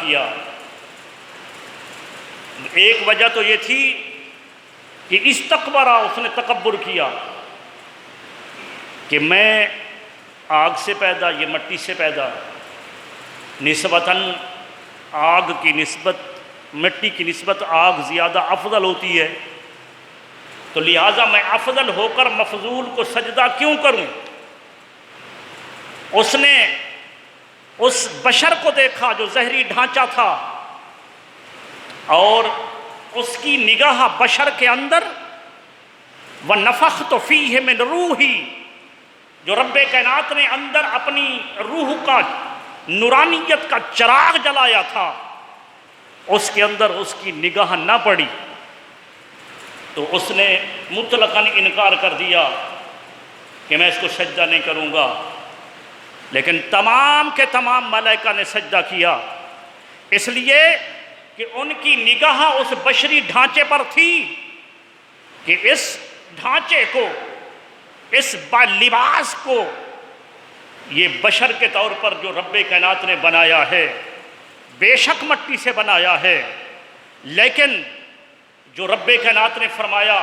کیا۔ ایک وجہ تو یہ تھی کہ استکبرا، اس نے تکبر کیا کہ میں آگ سے پیدا، یہ مٹی سے پیدا، نسبتاً آگ کی نسبت، مٹی کی نسبت آگ زیادہ افضل ہوتی ہے، تو لہٰذا میں افضل ہو کر مفضول کو سجدہ کیوں کروں؟ اس نے اس بشر کو دیکھا جو زہری ڈھانچہ تھا، اور اس کی نگاہ بشر کے اندر وَنَفَخْتُ فِيهِ مِنْ رُوحِي، جو رب کائنات نے اندر اپنی روح کا نورانیت کا چراغ جلایا تھا، اس کے اندر اس کی نگاہ نہ پڑی، تو اس نے مطلقاً انکار کر دیا کہ میں اس کو سجدہ نہیں کروں گا۔ لیکن تمام کے تمام ملائکہ نے سجدہ کیا، اس لیے کہ ان کی نگاہ اس بشری ڈھانچے پر تھی کہ اس ڈھانچے کو، اس لباس کو، یہ بشر کے طور پر جو رب کائنات نے بنایا ہے، بے شک مٹی سے بنایا ہے، لیکن جو رب کائنات نے فرمایا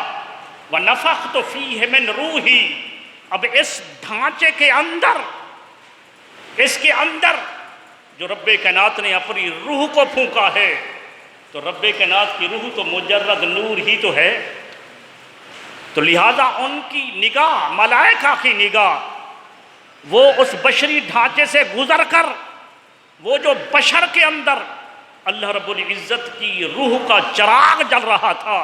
وَنَفَخْتُ فِيهِ مِنْ رُوحِي، اب اس ڈھانچے کے اندر، اس کے اندر جو رب کائنات نے اپنی روح کو پھونکا ہے، تو رب کائنات کی روح تو مجرد نور ہی تو ہے، تو لہذا ان کی نگاہ، ملائکہ کی نگاہ، وہ اس بشری ڈھانچے سے گزر کر وہ جو بشر کے اندر اللہ رب العزت کی روح کا چراغ جل رہا تھا،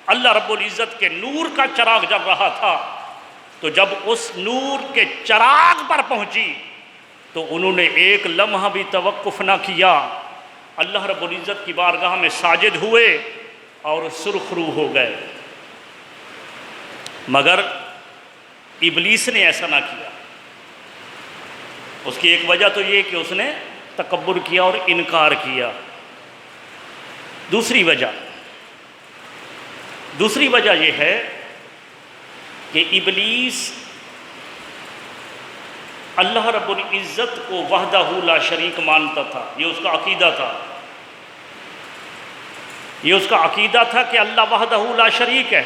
اللہ رب العزت کے نور کا چراغ جل رہا تھا، تو جب اس نور کے چراغ پر پہنچی تو انہوں نے ایک لمحہ بھی توقف نہ کیا، اللہ رب العزت کی بارگاہ میں ساجد ہوئے اور سرخ رو ہو گئے۔ مگر ابلیس نے ایسا نہ کیا۔ اس کی ایک وجہ تو یہ کہ اس نے تکبر کیا اور انکار کیا۔ دوسری وجہ یہ ہے کہ ابلیس اللہ رب العزت کو وحدہ لا شریک مانتا تھا، یہ اس کا عقیدہ تھا، یہ اس کا عقیدہ تھا کہ اللہ وحدہ لا شریک ہے،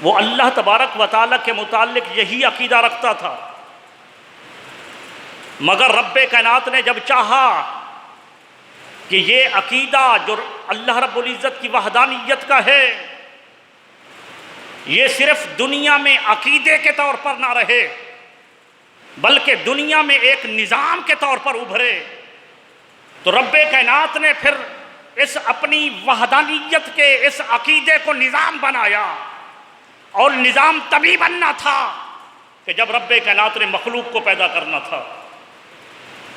وہ اللہ تبارک و تعالیٰ کے متعلق یہی عقیدہ رکھتا تھا۔ مگر رب کائنات نے جب چاہا کہ یہ عقیدہ جو اللہ رب العزت کی وحدانیت کا ہے، یہ صرف دنیا میں عقیدے کے طور پر نہ رہے بلکہ دنیا میں ایک نظام کے طور پر ابھرے، تو رب کائنات نے پھر اس اپنی وحدانیت کے اس عقیدے کو نظام بنایا، اور نظام تبھی بننا تھا کہ جب رب کائنات نے مخلوق کو پیدا کرنا تھا،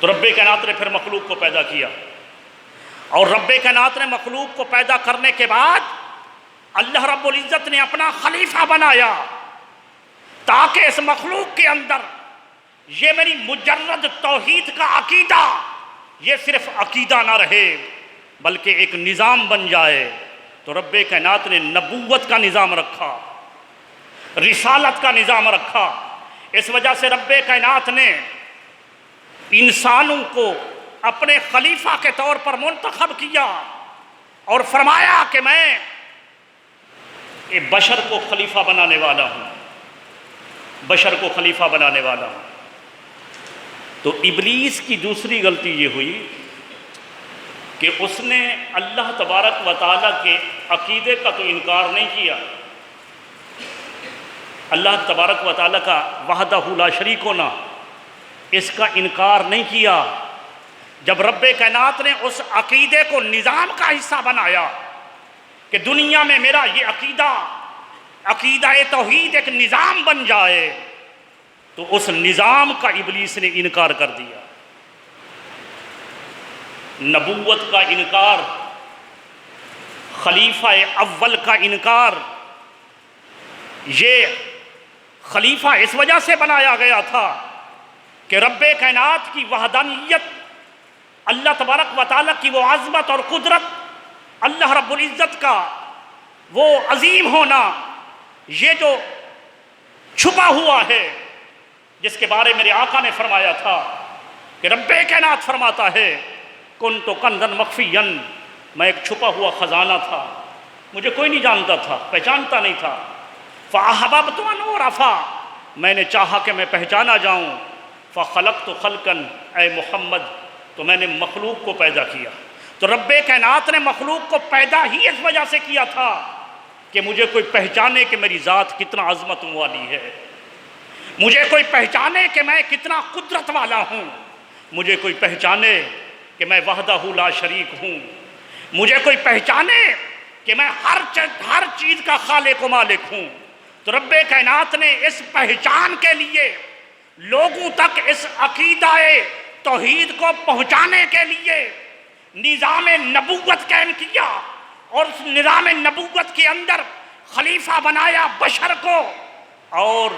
تو رب کائنات نے پھر مخلوق کو پیدا کیا، اور رب کائنات نے مخلوق کو پیدا کرنے کے بعد اللہ رب العزت نے اپنا خلیفہ بنایا تاکہ اس مخلوق کے اندر یہ میری مجرد توحید کا عقیدہ یہ صرف عقیدہ نہ رہے بلکہ ایک نظام بن جائے۔ تو رب کائنات نے نبوت کا نظام رکھا، رسالت کا نظام رکھا۔ اس وجہ سے رب کائنات نے انسانوں کو اپنے خلیفہ کے طور پر منتخب کیا اور فرمایا کہ میں بشر کو خلیفہ بنانے والا ہوں، بشر کو خلیفہ بنانے والا ہوں۔ تو ابلیس کی دوسری غلطی یہ ہوئی کہ اس نے اللہ تبارک و تعالیٰ کے عقیدے کا تو انکار نہیں کیا، اللہ تبارک و تعالیٰ کا وحدہ لا شریک ہونا اس کا انکار نہیں کیا۔ جب رب کائنات نے اس عقیدے کو نظام کا حصہ بنایا کہ دنیا میں میرا یہ عقیدہ توحید ایک نظام بن جائے، تو اس نظام کا ابلیس نے انکار کر دیا۔ نبوت کا انکار، خلیفہ اول کا انکار، یہ خلیفہ اس وجہ سے بنایا گیا تھا کہ رب کائنات کی وحدانیت، اللہ تبارک و تعالیٰ کی وہ عظمت اور قدرت، اللہ رب العزت کا وہ عظیم ہونا، یہ جو چھپا ہوا ہے، جس کے بارے میرے آقا نے فرمایا تھا کہ رب کائنات فرماتا ہے کن تو کنزن مخفین، میں ایک چھپا ہوا خزانہ تھا، مجھے کوئی نہیں جانتا تھا، پہچانتا نہیں تھا۔ فاحببت ان اعرفا، میں نے چاہا کہ میں پہچانا جاؤں۔ فخلقت خلقا، اے محمد تو میں نے مخلوق کو پیدا کیا۔ تو رب کائنات نے مخلوق کو پیدا ہی اس وجہ سے کیا تھا کہ مجھے کوئی پہچانے کہ میری ذات کتنا عظمت والی ہے، مجھے کوئی پہچانے کہ میں کتنا قدرت والا ہوں، مجھے کوئی پہچانے کہ میں وحدہ لا شریک ہوں، مجھے کوئی پہچانے کہ میں ہر چیز کا خالق و مالک ہوں۔ تو رب کائنات نے اس پہچان کے لیے لوگوں تک اس عقیدہ توحید کو پہنچانے کے لیے نظام نبوت قائم کیا، اور اس نظام نبوت کے اندر خلیفہ بنایا بشر کو، اور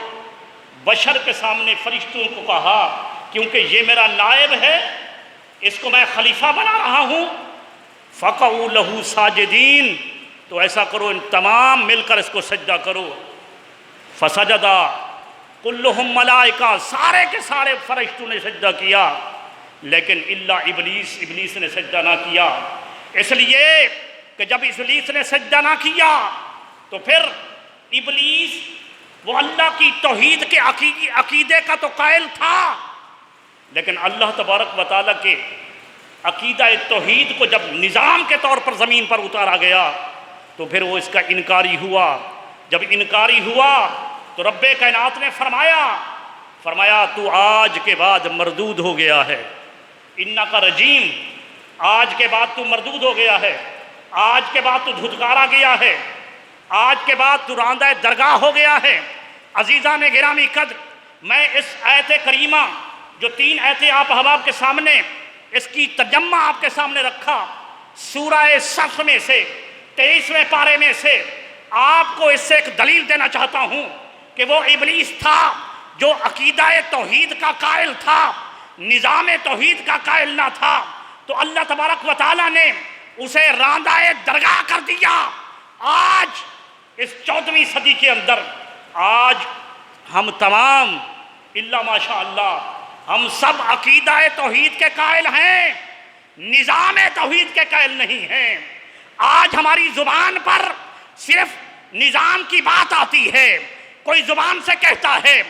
بشر کے سامنے فرشتوں کو کہا کیونکہ یہ میرا نائب ہے، اس کو میں خلیفہ بنا رہا ہوں، فقعوا لہ ساجدین، تو ایسا کرو ان تمام مل کر اس کو سجدہ کرو۔ فسجدا کلہم ملائکہ، سارے کے سارے فرشتوں نے سجدہ کیا، لیکن الا ابلیس، ابلیس نے سجدہ نہ کیا۔ اس لیے کہ جب ابلیس نے سجدہ نہ کیا تو پھر ابلیس وہ اللہ کی توحید کے عقیدے کا تو قائل تھا، لیکن اللہ تبارک و تعالیٰ کے عقیدہ توحید کو جب نظام کے طور پر زمین پر اتارا گیا تو پھر وہ اس کا انکاری ہوا۔ جب انکاری ہوا تو رب کائنات نے فرمایا تو آج کے بعد مردود ہو گیا ہے، انکا رجیم، آج کے بعد تو مردود ہو گیا ہے، آج کے بعد تو دھتکارا گیا ہے، آج کے بعد تو راندہ درگاہ ہو گیا ہے۔ عزیزان گرامی قدر، میں اس آیت کریمہ جو 3 آیتیں آپ احباب کے سامنے اس کی ترجمہ آپ کے سامنے رکھا، سورہ صف میں سے 23ویں پارے میں سے آپ کو اس سے ایک دلیل دینا چاہتا ہوں کہ وہ ابلیس تھا جو عقیدہ توحید کا قائل تھا، نظام توحید کا قائل نہ تھا، تو اللہ تبارک و تعالیٰ نے اسے راندہ درگاہ کر دیا۔ آج اس 14ویں صدی کے اندر آج ہم تمام الا ماشاء اللہ ہم سب عقیدہ توحید کے قائل ہیں، نظام توحید کے قائل نہیں ہیں۔ آج ہماری زبان پر صرف نظام کی بات آتی ہے، کوئی زبان سے کہتا ہے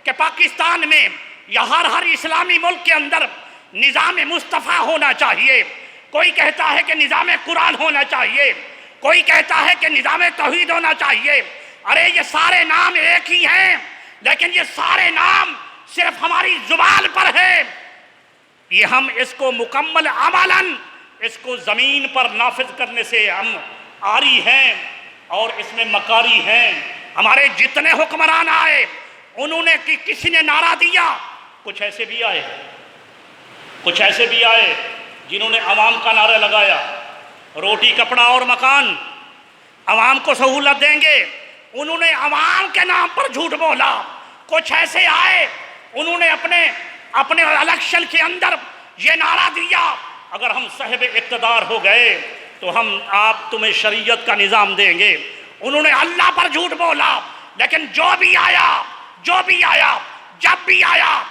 کہ پاکستان میں یا ہر اسلامی ملک کے اندر نظام مصطفیٰ ہونا چاہیے، کوئی کہتا ہے کہ نظام قرآن ہونا چاہیے، کوئی کہتا ہے کہ نظام توحید ہونا چاہیے۔ ارے یہ سارے نام ایک ہی ہیں، لیکن یہ سارے نام صرف ہماری زبان پر ہے، یہ ہم اس کو مکمل عملاً اس کو زمین پر نافذ کرنے سے ہم عاری ہیں اور اس میں مکاری ہیں۔ ہمارے جتنے حکمران آئے انہوں نے کسی نے نعرہ دیا، کچھ ایسے بھی آئے جنہوں نے عوام کا نعرہ لگایا، روٹی کپڑا اور مکان، عوام کو سہولت دیں گے، انہوں نے عوام کے نام پر جھوٹ بولا۔ کچھ ایسے آئے انہوں نے اپنے الیکشن کے اندر یہ نعرہ دیا اگر ہم صاحب اقتدار ہو گئے تو ہم تمہیں شریعت کا نظام دیں گے۔ انہوں نے اللہ پر جھوٹ بولا، لیکن جو بھی آیا جب بھی آیا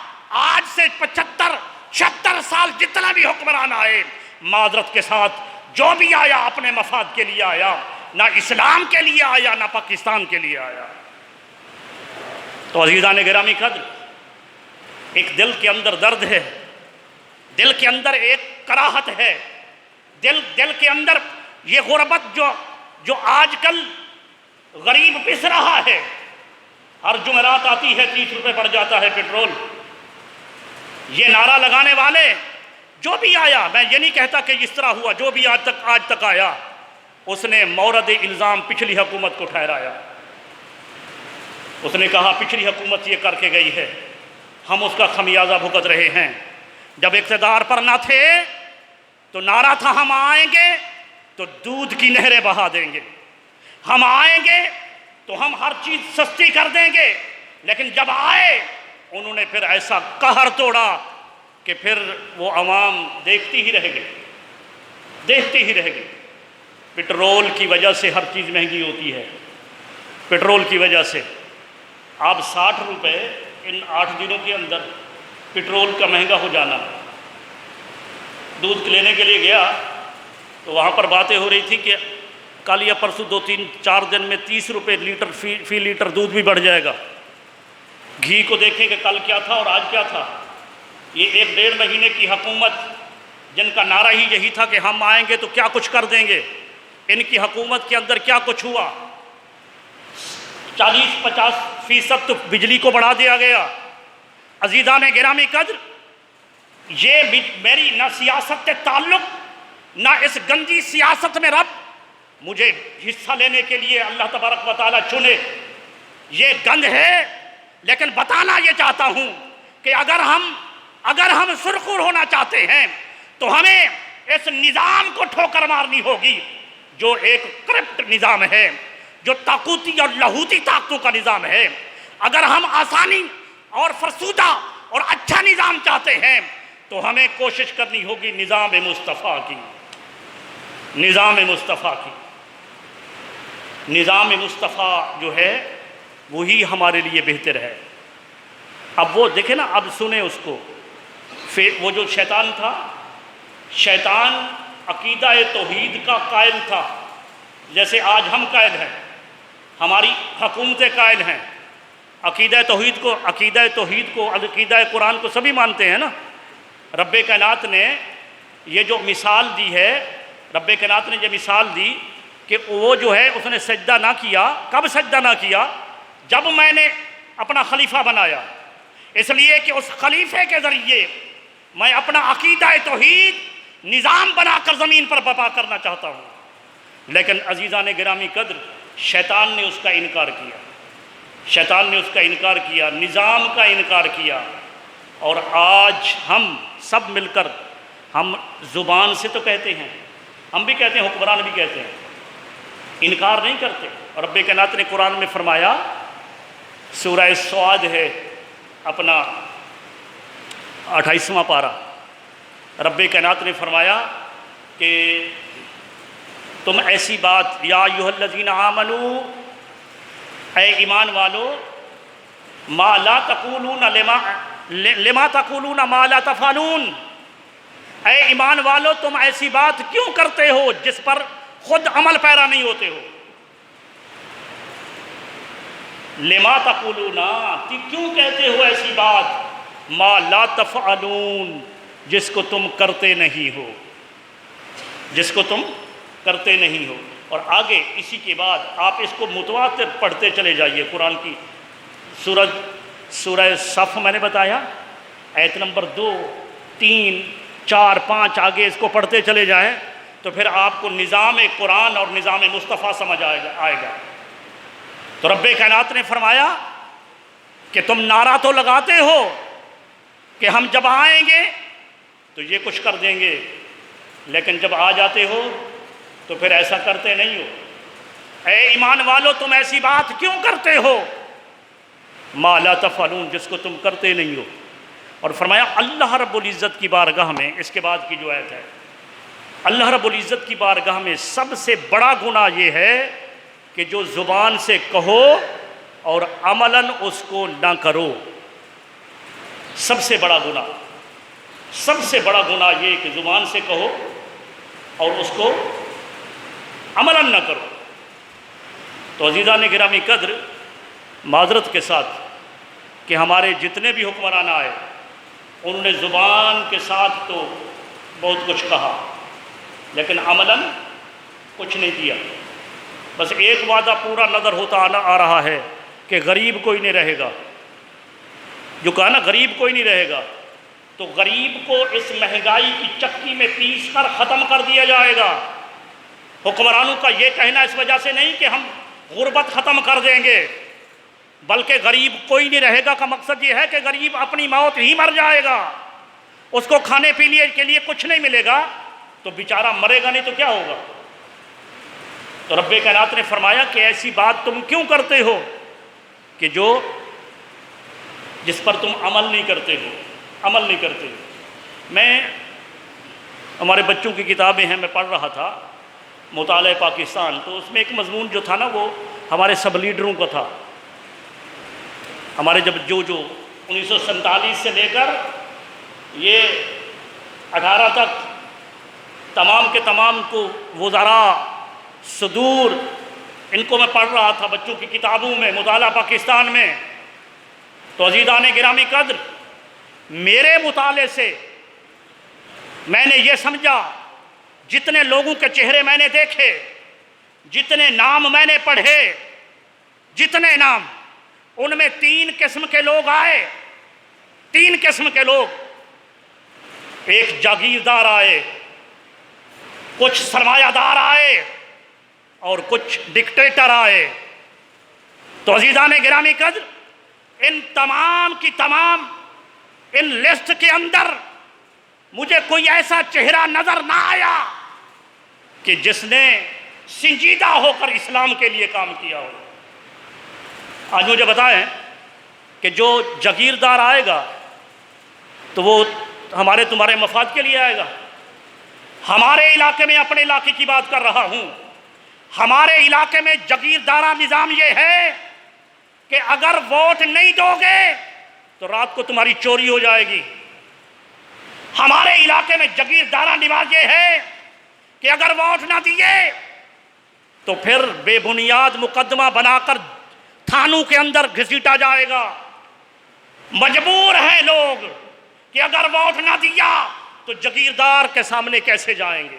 آج سے 75-76 سال جتنا بھی حکمران آئے، معذرت کے ساتھ جو بھی آیا اپنے مفاد کے لیے آیا، نہ اسلام کے لیے آیا نہ پاکستان کے لیے آیا۔ تو عزیزان گرامی قدر، ایک دل کے اندر درد ہے، دل کے اندر ایک کراہت ہے، دل کے اندر یہ غربت جو آج کل غریب پس رہا ہے۔ ہر جمعرات آتی ہے 30 روپے بڑھ جاتا ہے پیٹرول۔ یہ نعرہ لگانے والے جو بھی آیا، میں یہ نہیں کہتا کہ اس طرح ہوا، جو بھی آج تک آیا اس نے مورد الزام پچھلی حکومت کو ٹھہرایا۔ اس نے کہا پچھلی حکومت یہ کر کے گئی ہے، ہم اس کا خمیازہ بھگت رہے ہیں۔ جب اقتدار پر نہ تھے تو نعرہ تھا ہم آئیں گے تو دودھ کی نہریں بہا دیں گے، ہم آئیں گے تو ہم ہر چیز سستی کر دیں گے، لیکن جب آئے انہوں نے پھر ایسا قہر توڑا کہ پھر وہ عوام دیکھتی ہی رہ گئی۔ پٹرول کی وجہ سے ہر چیز مہنگی ہوتی ہے، پٹرول کی وجہ سے اب 60 روپے ان 8 دنوں کے اندر پٹرول کا مہنگا ہو جانا، دودھ لینے کے لیے گیا تو وہاں پر باتیں ہو رہی تھی کہ کل یا پرسوں 2-3-4 دن میں 30 روپے لیٹر فی لیٹر دودھ بھی بڑھ جائے گا۔ گھی کو دیکھیں کہ کل کیا تھا اور آج کیا تھا۔ یہ 1-1.5 مہینے کی حکومت جن کا نعرہ ہی یہی تھا کہ ہم آئیں گے تو کیا کچھ کر دیں گے، ان کی حکومت کے اندر کیا کچھ ہوا۔ 40-50% تو بجلی کو بڑھا دیا گیا۔ عزیزان گرامی قدر، یہ میری نہ سیاست سے تعلق، نہ اس گندی سیاست میں رب مجھے حصہ لینے کے لیے اللہ تبارک و تعالیٰ چنے، یہ گند ہے۔ لیکن بتانا یہ چاہتا ہوں کہ اگر ہم سرخور ہونا چاہتے ہیں تو ہمیں اس نظام کو ٹھوکر مارنی ہوگی جو ایک کرپٹ نظام ہے، جو طاقوتی اور لاہوتی طاقتوں کا نظام ہے۔ اگر ہم آسانی اور فرسودہ اور اچھا نظام چاہتے ہیں تو ہمیں کوشش کرنی ہوگی نظام مصطفیٰ کی، نظام مصطفیٰ کی۔ نظام مصطفیٰ جو ہے وہی ہمارے لیے بہتر ہے۔ اب وہ دیکھیں نا، اب سنیں اس کو، وہ جو شیطان تھا، شیطان عقیدہ توحید کا قائل تھا، جیسے آج ہم قائل ہیں، ہماری حکومتیں قائل ہیں عقیدہ توحید کو، عقیدہ قرآن کو سبھی مانتے ہیں نا۔ رب کائنات نے یہ جو مثال دی ہے، رب کائنات نے یہ مثال دی کہ وہ جو ہے اس نے سجدہ نہ کیا۔ کب سجدہ نہ کیا؟ جب میں نے اپنا خلیفہ بنایا، اس لیے کہ اس خلیفے کے ذریعے میں اپنا عقیدہ توحید نظام بنا کر زمین پر برپا کرنا چاہتا ہوں۔ لیکن عزیزان گرامی قدر، شیطان نے اس کا انکار کیا، شیطان نے اس کا انکار کیا، نظام کا انکار کیا۔ اور آج ہم سب مل کر، ہم زبان سے تو کہتے ہیں، ہم بھی کہتے ہیں، حکمران بھی کہتے ہیں، انکار نہیں کرتے۔ اور رب کائنات نے قرآن میں فرمایا، سورہ سعد ہے اپنا 28واں پارہ، رب کائنات نے فرمایا کہ تم ایسی بات، یا ایھا الذین آمنوا، اے ایمان والو، ما لا تقولون لما تقولون ما لا تفعلون، اے ایمان والو تم ایسی بات کیوں کرتے ہو جس پر خود عمل پیرا نہیں ہوتے ہو۔ لما تقولون، کیوں کہتے ہو ایسی بات، ما لا تفعلون، جس کو تم کرتے نہیں ہو، جس کو تم کرتے نہیں ہو۔ اور آگے اسی کے بعد آپ اس کو متواتر پڑھتے چلے جائیے، قرآن کی سورہ صف میں نے بتایا، آیت نمبر 2، 3، 4، 5 آگے اس کو پڑھتے چلے جائیں تو پھر آپ کو نظام قرآن اور نظام مصطفیٰ سمجھ آئے گا۔ تو رب کائنات نے فرمایا کہ تم نعرہ تو لگاتے ہو کہ ہم جب آئیں گے تو یہ کچھ کر دیں گے، لیکن جب آ جاتے ہو تو پھر ایسا کرتے نہیں ہو۔ اے ایمان والو تم ایسی بات کیوں کرتے ہو، ما لا تفعلون، جس کو تم کرتے نہیں ہو۔ اور فرمایا اللہ رب العزت کی بارگاہ میں، اس کے بعد کی جو آیت ہے، اللہ رب العزت کی بارگاہ میں سب سے بڑا گناہ یہ ہے کہ جو زبان سے کہو اور عملاً اس کو نہ کرو۔ سب سے بڑا گناہ، سب سے بڑا گناہ یہ کہ زبان سے کہو اور اس کو عملاً نہ کرو۔ تو عزیزان گرامی قدر، معذرت کے ساتھ کہ ہمارے جتنے بھی حکمران آئے انہوں نے زبان کے ساتھ تو بہت کچھ کہا لیکن عملاً کچھ نہیں کیا۔ بس ایک وعدہ پورا نظر ہوتا آ رہا ہے کہ غریب کوئی نہیں رہے گا، جو کہا نا غریب کوئی نہیں رہے گا، تو غریب کو اس مہنگائی کی چکی میں پیس کر ختم کر دیا جائے گا۔ حکمرانوں کا یہ کہنا اس وجہ سے نہیں کہ ہم غربت ختم کر دیں گے، بلکہ غریب کوئی نہیں رہے گا کا مقصد یہ ہے کہ غریب اپنی موت ہی مر جائے گا، اس کو کھانے پینے کے لیے کچھ نہیں ملے گا تو بیچارہ مرے گا نہیں تو کیا ہوگا۔ تو رب کائنات نے فرمایا کہ ایسی بات تم کیوں کرتے ہو کہ جس پر تم عمل نہیں کرتے ہو، عمل نہیں کرتے ہو۔ میں ہمارے بچوں کی کتابیں ہیں، میں پڑھ رہا تھا مطالعہ پاکستان، تو اس میں ایک مضمون جو تھا نا وہ ہمارے سب لیڈروں کا تھا، ہمارے جب جو 1947 سے لے کر یہ 18 تک تمام کے تمام کو وزراء صدور ان کو میں پڑھ رہا تھا بچوں کی کتابوں میں، مطالعہ پاکستان میں. تو عزیزان گرامی قدر، میرے مطالعے سے میں نے یہ سمجھا، جتنے لوگوں کے چہرے میں نے دیکھے، جتنے نام میں نے پڑھے، جتنے نام، ان میں 3 قسم کے لوگ آئے. 3 قسم کے لوگ. ایک جاگیردار آئے، کچھ سرمایہ دار آئے، اور کچھ ڈکٹیٹر آئے. تو عزیزان گرامی قدر، ان تمام کی تمام ان لسٹ کے اندر مجھے کوئی ایسا چہرہ نظر نہ آیا کہ جس نے سنجیدہ ہو کر اسلام کے لیے کام کیا ہو. آج مجھے بتائیں کہ جو جاگیردار آئے گا تو وہ ہمارے تمہارے مفاد کے لیے آئے گا. ہمارے علاقے میں، اپنے علاقے کی بات کر رہا ہوں، ہمارے علاقے میں جاگیردارہ نظام یہ ہے کہ اگر ووٹ نہیں دو گے تو رات کو تمہاری چوری ہو جائے گی. ہمارے علاقے میں جاگیردارہ نظام یہ ہے کہ اگر ووٹ نہ دیے تو پھر بے بنیاد مقدمہ بنا کر تھانوں کے اندر گھسیٹا جائے گا. مجبور ہیں لوگ کہ اگر ووٹ نہ دیا تو جاگیردار کے سامنے کیسے جائیں گے.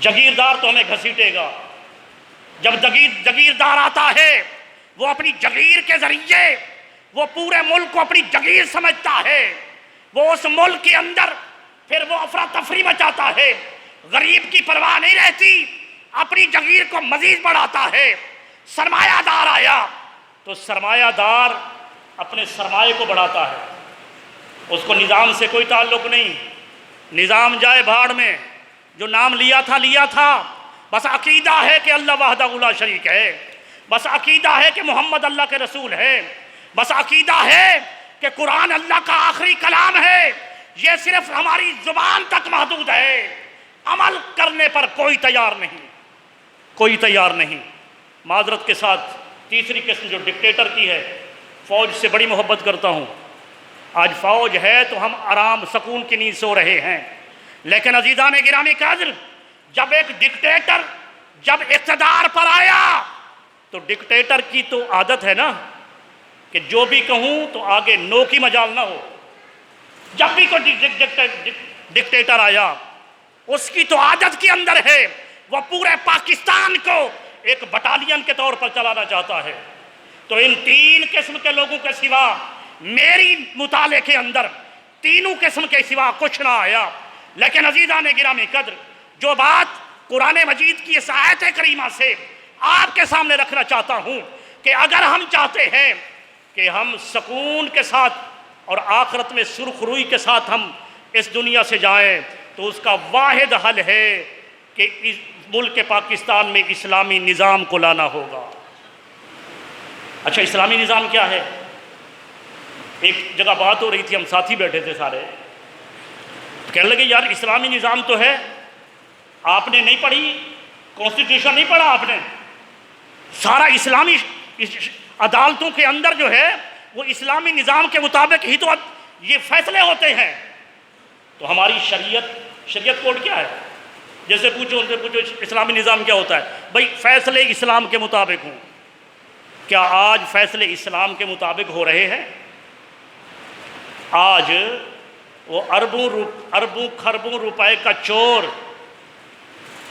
جاگیردار تو ہمیں گھسیٹے گا. جب جاگیردار آتا ہے وہ اپنی جاگیر کے ذریعے وہ پورے ملک کو اپنی جاگیر سمجھتا ہے. وہ اس ملک کے اندر پھر وہ افراتفری مچاتا ہے. غریب کی پرواہ نہیں رہتی، اپنی جاگیر کو مزید بڑھاتا ہے. سرمایہ دار آیا تو سرمایہ دار اپنے سرمایہ کو بڑھاتا ہے، اس کو نظام سے کوئی تعلق نہیں. نظام جائے بھاڑ میں، جو نام لیا تھا. بس عقیدہ ہے کہ اللہ وحدہ لا شریک ہے، بس عقیدہ ہے کہ محمد اللہ کے رسول ہے، بس عقیدہ ہے کہ قرآن اللہ کا آخری کلام ہے. یہ صرف ہماری زبان تک محدود ہے، عمل کرنے پر کوئی تیار نہیں، کوئی تیار نہیں. معذرت کے ساتھ تیسری قسم جو ڈکٹیٹر کی ہے، فوج سے بڑی محبت کرتا ہوں. آج فوج ہے تو ہم آرام سکون کی نیند سو رہے ہیں. لیکن عزیزان گرامی قدر، جب ایک ڈکٹیٹر جب اقتدار پر آیا تو ڈکٹیٹر کی تو عادت ہے نا کہ جو بھی کہوں تو آگے نو کی مجال نہ ہو. جب بھی کوئی ڈکٹیٹر آیا اس کی تو عادت کے اندر ہے وہ پورے پاکستان کو ایک بٹالین کے طور پر چلانا چاہتا ہے. تو ان 3 قسم کے لوگوں کے سوا میری مطالعے کے اندر 3 قسم کے سوا کچھ نہ آیا. لیکن عزیزان گرامی قدر، جو بات قرآن مجید کی اس آیت کریمہ سے آپ کے سامنے رکھنا چاہتا ہوں کہ اگر ہم چاہتے ہیں کہ ہم سکون کے ساتھ اور آخرت میں سرخ روئی کے ساتھ ہم اس دنیا سے جائیں تو اس کا واحد حل ہے کہ اس ملک پاکستان میں اسلامی نظام کو لانا ہوگا. اچھا، اسلامی نظام کیا ہے؟ ایک جگہ بات ہو رہی تھی، ہم ساتھی بیٹھے تھے سارے، کہنے لگے یار اسلامی نظام تو ہے، آپ نے نہیں پڑھی کانسٹیٹیوشن، نہیں پڑھا آپ نے؟ سارا اسلامی عدالتوں کے اندر جو ہے وہ اسلامی نظام کے مطابق ہی تو یہ فیصلے ہوتے ہیں. تو ہماری شریعت کوڈ کیا ہے؟ جیسے پوچھو ان سے پوچھو اسلامی نظام کیا ہوتا ہے؟ بھائی فیصلے اسلام کے مطابق ہوں. کیا آج فیصلے اسلام کے مطابق ہو رہے ہیں؟ آج وہ اربوں خربوں روپے کا چور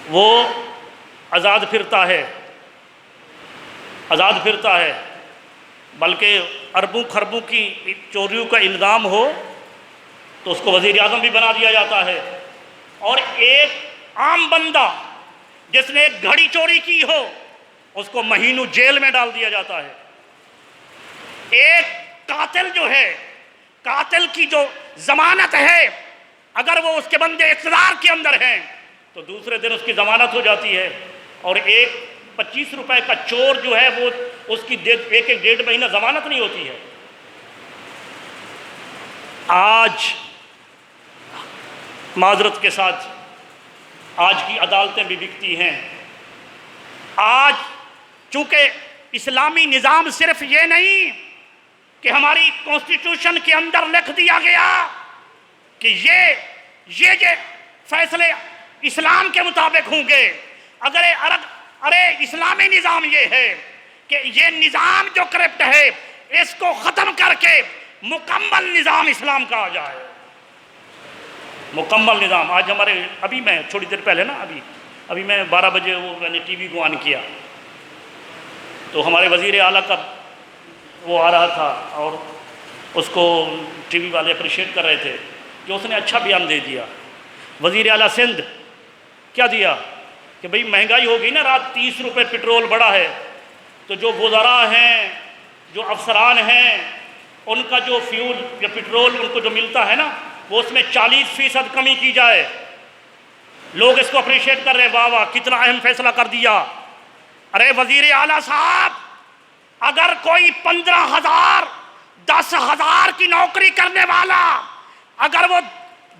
وہ آزاد پھرتا ہے، بلکہ اربوں خربوں کی چوریوں کا الزام ہو تو اس کو وزیر اعظم بھی بنا دیا جاتا ہے. اور ایک عام بندہ جس نے ایک گھڑی چوری کی ہو اس کو مہینوں جیل میں ڈال دیا جاتا ہے. ایک قاتل جو ہے، قاتل کی جو ضمانت ہے، اگر وہ اس کے بندے اقتدار کے اندر ہیں تو دوسرے دن اس کی ضمانت ہو جاتی ہے. اور ایک 25 روپے کا چور جو ہے وہ اس کی ایک 1.5 مہینہ ضمانت نہیں ہوتی ہے. آج معذرت کے ساتھ آج کی عدالتیں بھی بکتی ہیں. آج چونکہ اسلامی نظام صرف یہ نہیں کہ ہماری کانسٹیٹیوشن کے اندر لکھ دیا گیا کہ یہ فیصلے اسلام کے مطابق ہوں گے، ارے اسلامی نظام یہ ہے کہ یہ نظام جو کرپٹ ہے اس کو ختم کر کے مکمل نظام اسلام کا آ جائے، مکمل نظام۔ آج ہمارے ابھی میں تھوڑی دیر پہلے نا ابھی میں 12 بجے میں نے ٹی وی کو آن کیا تو ہمارے وزیر اعلیٰ کا وہ آ رہا تھا اور اس کو ٹی وی والے اپریشیٹ کر رہے تھے کہ اس نے اچھا بیان دے دیا۔ وزیر اعلیٰ سندھ کیا دیا کہ بھئی مہنگائی ہو گئی نا، رات 30 روپے پٹرول بڑھا ہے، تو جو وزراء ہیں، جو افسران ہیں، ان کا جو فیول یا پٹرول ان کو جو ملتا ہے نا، وہ اس میں 40% کمی کی جائے۔ لوگ اس کو اپریشیٹ کر رہے، واہ واہ کتنا اہم فیصلہ کر دیا۔ ارے وزیر اعلیٰ صاحب، اگر کوئی 15,000 10,000 کی نوکری کرنے والا اگر وہ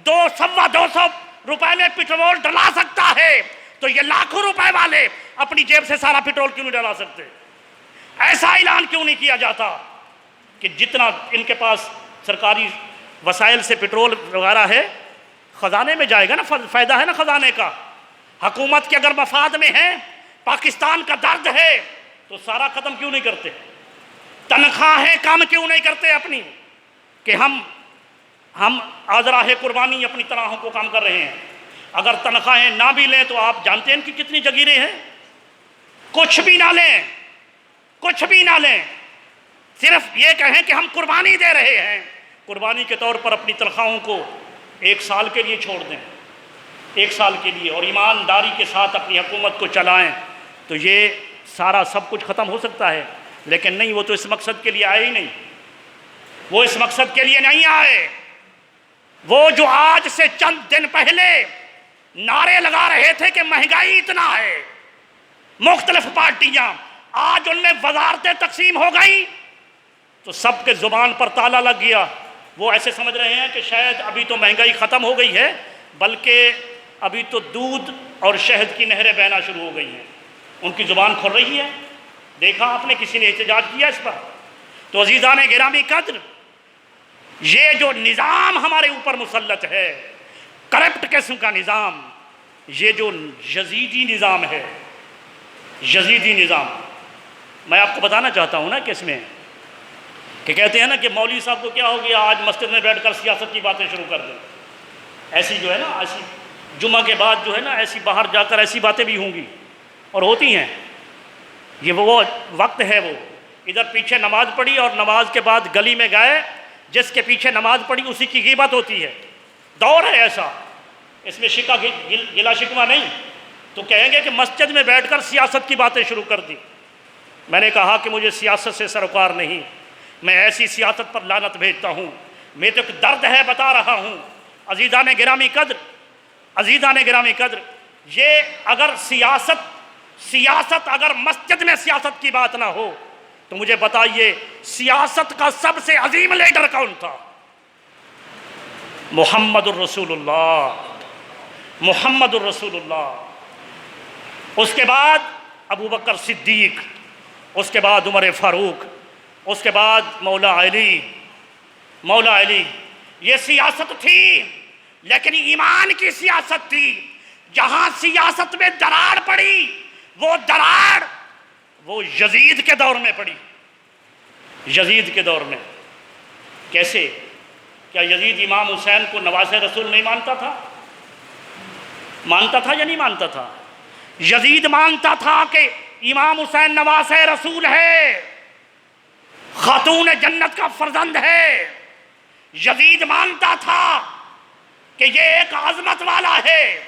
200 روپے میں پٹرول ڈلا سکتا ہے تو یہ لاکھوں روپے والے اپنی جیب سے سارا پٹرول کیوں نہیں ڈلا سکتے؟ ایسا اعلان کیوں نہیں کیا جاتا کہ جتنا ان کے پاس سرکاری وسائل سے پٹرول وغیرہ ہے خزانے میں جائے گا نا، فائدہ ہے نا خزانے کا۔ حکومت کے اگر مفاد میں ہے، پاکستان کا درد ہے، تو سارا ختم کیوں نہیں کرتے؟ تنخواہیں کم کیوں نہیں کرتے اپنی کہ ہم آذراہ قربانی اپنی تنخواہوں کو کم کر رہے ہیں؟ اگر تنخواہیں نہ بھی لیں تو آپ جانتے ہیں کہ کتنی جگیریں ہیں، کچھ بھی نہ لیں، کچھ بھی نہ لیں، صرف یہ کہیں کہ ہم قربانی دے رہے ہیں، قربانی کے طور پر اپنی تنخواہوں کو 1 سال کے لیے چھوڑ دیں، 1 سال کے لیے، اور ایمانداری کے ساتھ اپنی حکومت کو چلائیں، تو یہ سارا سب کچھ ختم ہو سکتا ہے۔ لیکن نہیں، وہ تو اس مقصد کے لیے آئے ہی نہیں، وہ اس مقصد کے لیے نہیں آئے۔ وہ جو آج سے چند دن پہلے نعرے لگا رہے تھے کہ مہنگائی اتنا ہے، مختلف پارٹیاں، آج ان میں وزارتیں تقسیم ہو گئی تو سب کے زبان پر تالا لگ گیا۔ وہ ایسے سمجھ رہے ہیں کہ شاید ابھی تو مہنگائی ختم ہو گئی ہے، بلکہ ابھی تو دودھ اور شہد کی نہریں بہنا شروع ہو گئی ہیں، ان کی زبان کھل رہی ہے۔ دیکھا آپ نے کسی نے احتجاج کیا اس پر؟ تو عزیزان گرامی قدر، یہ جو نظام ہمارے اوپر مسلط ہے، کرپٹ قسم کا نظام، یہ جو یزیدی نظام ہے، یزیدی نظام، میں آپ کو بتانا چاہتا ہوں نا کہ اس میں کہ کہتے ہیں نا کہ مولوی صاحب کو کیا ہو گیا، آج مسجد میں بیٹھ کر سیاست کی باتیں شروع کر دیں۔ ایسی جو ہے نا، ایسی جمعہ کے بعد جو ہے نا، ایسی باہر جا کر ایسی باتیں بھی ہوں گی اور ہوتی ہیں۔ یہ وہ وقت ہے، وہ ادھر پیچھے نماز پڑھی اور نماز کے بعد گلی میں گئے، جس کے پیچھے نماز پڑھی اسی کی غیبت ہوتی ہے۔ دور ہے ایسا، اس میں گلا شکوہ نہیں، تو کہیں گے کہ مسجد میں بیٹھ کر سیاست کی باتیں شروع کر دی۔ میں نے کہا کہ مجھے سیاست سے سروکار نہیں، میں ایسی سیاست پر لعنت بھیجتا ہوں، میں تو ایک درد ہے بتا رہا ہوں۔ عزیزان گرامی قدر، عزیزان گرامی قدر، یہ اگر سیاست اگر مسجد میں سیاست کی بات نہ ہو تو مجھے بتائیے سیاست کا سب سے عظیم لیڈر کون تھا؟ محمد الرسول اللہ، محمد الرسول اللہ۔ اس کے بعد ابو بکر صدیق، اس کے بعد عمر فاروق، اس کے بعد مولا علی۔ یہ سیاست تھی، لیکن ایمان کی سیاست تھی۔ جہاں سیاست میں دراڑ پڑی، وہ دراڑ وہ یزید کے دور میں پڑی، یزید کے دور میں۔ کیسے؟ کیا یزید امام حسین کو نواز رسول نہیں مانتا تھا؟ مانتا تھا یا نہیں مانتا تھا؟ یزید مانتا تھا کہ امام حسین نواز رسول ہے، خاتون جنت کا فرزند ہے۔ یزید مانتا تھا کہ یہ ایک عظمت والا ہے،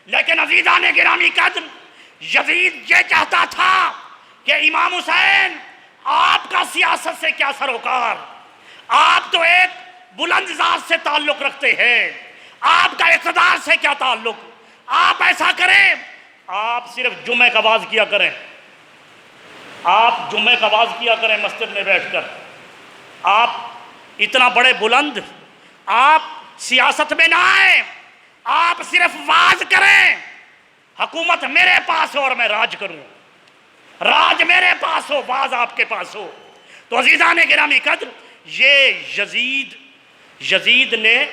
لیکن عزیزان گرامی قدر، یزید یہ چاہتا تھا کہ امام حسین آپ کا سیاست سے کیا سروکار، آپ تو ایک بلند ذات سے تعلق رکھتے ہیں، آپ کا اقتدار سے کیا تعلق؟ آپ ایسا کریں، آپ صرف جمعہ کا واعظ کیا کریں، آپ جمعہ کا واعظ کیا کریں مسجد میں بیٹھ کر۔ آپ اتنا بڑے بلند، آپ سیاست میں نہ آئیں، آپ صرف واعظ کریں، حکومت میرے پاس ہو اور میں راج کروں، راج میرے پاس ہو، واعظ آپ کے پاس ہو۔ تو عزیزان گرامی قدر، یہ یزید نے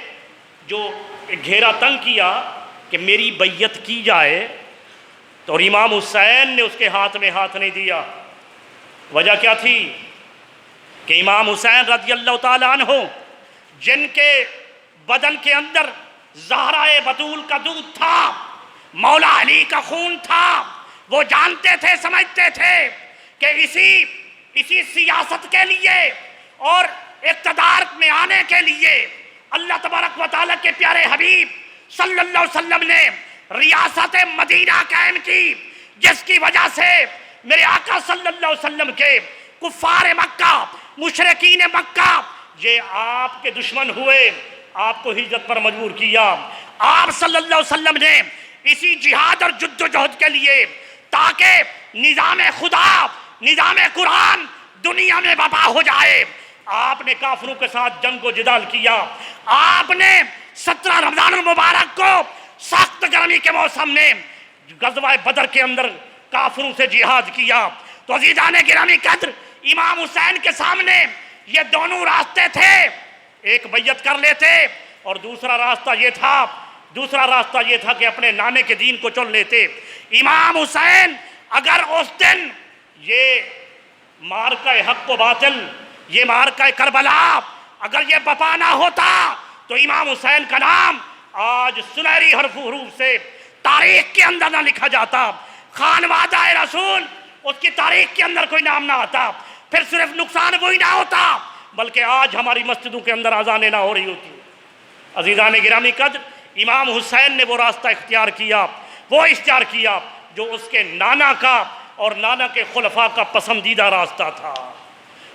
جو گھیرا تنگ کیا، کہ میری بیعت کی جائے، تو اور امام حسین نے اس کے ہاتھ میں ہاتھ نہیں دیا۔ وجہ کیا تھی؟ کہ امام حسین رضی اللہ تعالیٰ عنہ جن کے بدن کے اندر زہرائے بطول کا دودھ تھا، مولا علی کا خون تھا، وہ جانتے تھے، سمجھتے تھے کہ اسی سیاست کے لیے اور اقتدار میں آنے کے لیے اللہ تبارک و تعالیٰ کے پیارے حبیب صلی اللہ علیہ وسلم نے ریاست مدینہ قائم کی، جس کی وجہ سے میرے آقا صلی اللہ علیہ وسلم کے کفار مکہ، مشرکین مکہ یہ آپ کے دشمن ہوئے، آپ کو ہجرت پر مجبور کیا۔ آپ صلی اللہ علیہ وسلم نے اسی جہاد اور جد و جہد کے لیے تاکہ نظام خدا، نظام قرآن دنیا میں برپا ہو جائے، آپ نے کافروں کے ساتھ جنگ و جدال کیا۔ آپ نے 17 رمضان المبارک کو سخت گرمی کے موسم میں غزوہ بدر کے اندر کافروں سے جہاد کیا۔ تو عزیزان گرامی قدر، امام حسین کے سامنے یہ دونوں راستے تھے، ایک بیعت کر لیتے اور دوسرا راستہ یہ تھا کہ اپنے نانے کے دین کو چن لیتے۔ امام حسین اگر اس دن یہ مارکہ حق و باطل، یہ مارکہ کربلا اگر یہ بپا نہ ہوتا تو امام حسین کا نام آج سنہری حروف سے تاریخ کے اندر نہ لکھا جاتا، خانوادہ رسول اس کی تاریخ کے اندر کوئی نام نہ آتا، پھر صرف نقصان وہی نہ ہوتا بلکہ آج ہماری مسجدوں کے اندر اذانیں نہ ہو رہی ہوتی۔ عزیزان گرامی قدر، امام حسین نے وہ راستہ اختیار کیا جو اس کے نانا کا اور نانا کے خلفاء کا پسندیدہ راستہ تھا۔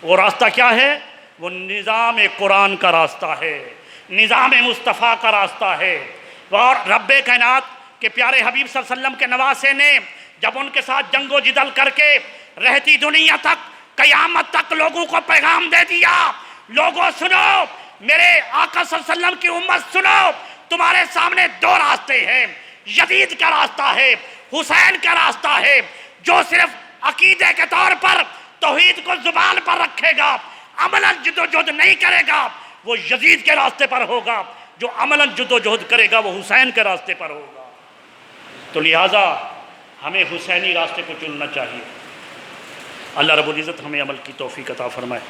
وہ راستہ کیا ہے؟ وہ نظام قرآن کا راستہ ہے، نظام مصطفیٰ کا راستہ ہے۔ اور رب کائنات کے پیارے حبیب صلی اللہ علیہ وسلم کے نواسے نے جب ان کے ساتھ جنگ و جدل کر کے رہتی دنیا تک، قیامت تک لوگوں کو پیغام دے دیا، لوگوں سنو، میرے آقا صلی اللہ علیہ وسلم کی امت سنو، تمہارے سامنے دو راستے ہیں، یزید کا راستہ ہے، حسین کا راستہ ہے۔ جو صرف عقیدے کے طور پر توحید کو زبان پر رکھے گا، عملاً جد و جہد نہیں کرے گا، وہ یزید کے راستے پر ہوگا، جو عملاً جد و جہد کرے گا وہ حسین کے راستے پر ہوگا۔ تو لہٰذا ہمیں حسینی راستے کو چننا چاہیے۔ اللہ رب العزت ہمیں عمل کی توفیق عطا فرمائے۔